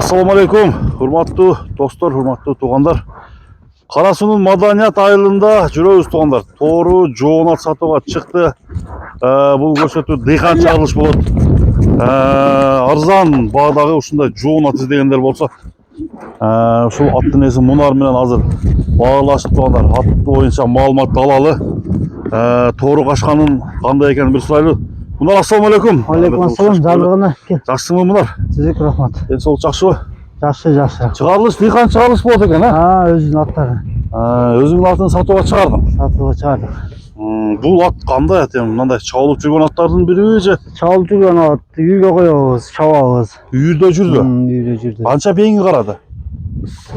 Assalamualaikum, hurmatlı dostlar, hurmatlı tuğanlar. Karasu'nun madaniyat ayılında жүрөбүз туғандар. Тору жоонат сатууга чыкты. Бул көрсөтүү дыйкан чагылыш болот. Арзан баадагы ушундай жоонат издегендер болсо, ушул аттын эси Мунар менен азыр баалашып туғандар. Ат боюнча маалымат алалы. Тору качканын кандай экенин бир сурайлы. Мунар, ассалаумалейкум. Алейкум ассалам, жабыргына. Жакшысыңбы Мунар? Сизге рахмат. Денсаулык жакшыбы? Жакшы. Чыгарылыш дыйкан чыгарылыш болот экен, Өзүнүн аттары. Өзүңдүн атын сатууга чыгардым. Сатууга чыгардык. Бул ат кандай ат эми? Мындай чабылып жүргөн аттардын бириби же? Чабылып жүргөн ат, үйгө коебуз, чабабыз. Үйүрдө жүрдү. Үйдө жүрдү. Канча бейинги карады?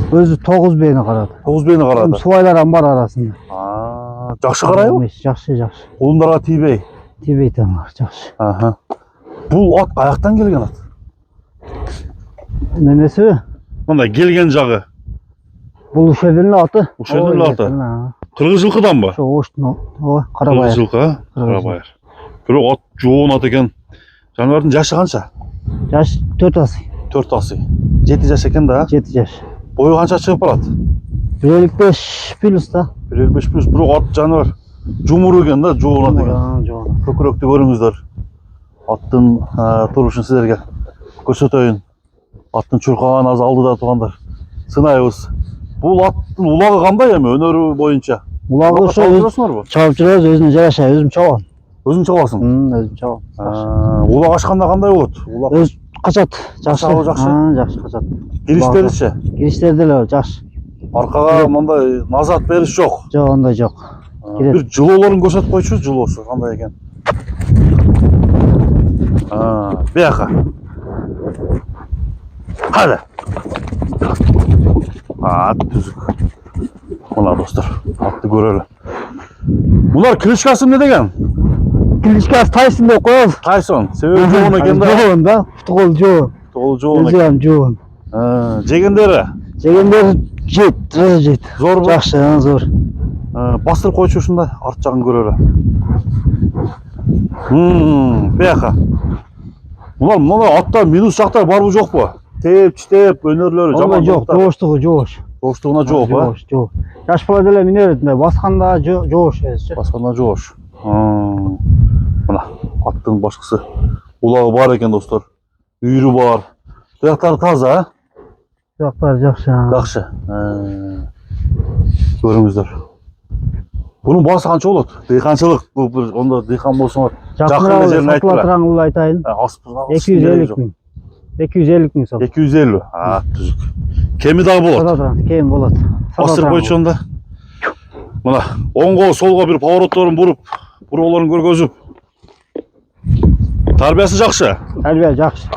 Өзү 9 бейни карады. 9 бейни карады. Субайлар бар арасында. Жакшы карайбы? Жакшы. Колундарга тийбей. Тийбейт аңар, жакшы. Бул ат каяктан келген ат? Немесиби? Мындай келген жагы. Бул ушердин аты. Ушердин аты. Кыргыз жылкыданбы? Ошо Оштун, Карабайыр. Кыргыз жылкы, Карабайыр. Бирок ат жоон ат экен. Жаныбардын жашы канча? Жаш 4 асый. 4 асый. 7 жаш экен да? 7 жаш. Бою канча чыгып барат? 1.55 плюс да. 1.55 плюс. Бирок ат жаныбар жумур экен да, жоон ат экен. Жоон. Көкүрөктү көрүңүздөр. Аттын турушун силерге көрсөтөйүн. Аттын чуркаган аз алдыда тугандар. Сынайбыз. Бул аттын улагы кандай эми өнөрү боюнча? Улагы ошо чабып жүрөбүз, өзүнө жараша, өзүм чабам. Өзүң чабасың? Өзүм чабам. Улак ачканда кандай болот? Улак Өз качат, жакшы. Жакшы качат. Кириштеричи? Кириштерди эле жакшы. Аркага мындай назат бериш жок. Жок, андай жок. Бир жылоолорун көрсөтүп койчу, жылоосу кандай экен? Бияка. Hadi. Түзүк. Мына достор, атты көрөлү. Булар кличкасы эмне деген? Кличкасы Тайсон деп коебуз. Тайсон. Себеби жоон экен да. Жоон да, путгол жоон. Путгол жоон экен. Өзүм жоон. Жегендери? Жегендери жейт, таза жейт. Зорбу? Жакшы, зор. Бастырып койчу ушундай, арт жагын көрөлү. Бияка. Булар атта минус жактар барбы жокпу? Теп, өнөрлөрү жаман жок, жооштугу жоош. Жооштугуна жооп, Жоош. Жаш бала деле мине берет, басканда жоош эсчи. Басканда жоош. Мына аттын башкысы улагы бар экен достор. Үйрү бар. Таяктары таза, Таяктары жакшы. Жакшы. Көрүңүздөр. Bunun baası kança olur? Dıykançılık, onda dıykan bolsun. Жақын жерін айтайын. 250 мың. 250 мың сол. 250. Түзік. Кеми дағы болады? Кем болады. Бастырып қойшы онда. Мына, оңға солға бір поворотторын бұрып, бұрғыларын көргөзіп. Тарбиясы жақшы? Тарбия жақшы.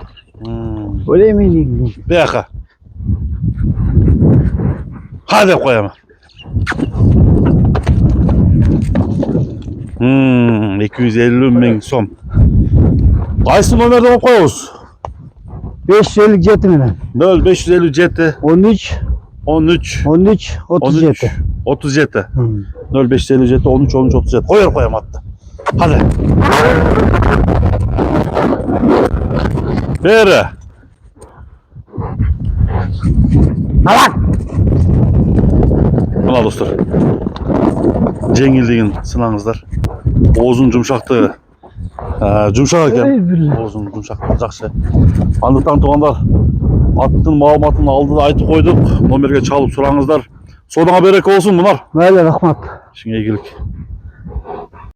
Өлеймейін. Бияқа. Hadi koyama. 250 мың сом. Qaysı nömerden koyuyoruz? 557 менен. 0557 13 37. 37. 0557 13 37. Koyarım attı. Hadi. Beri. Alak. Mına dostlar. Жеңилдигин сынаңыздар. Оозун жумшактыгы жумшак экен. Оозун жумшактыгы жакшы. Андыктан туугандар, аттын маалыматын алдыда айтып койдук. Номерге чалып сураңыздар. Содуңа береке болсун Мунар. Мейлі, рахмат. Ишиңе ийгилик.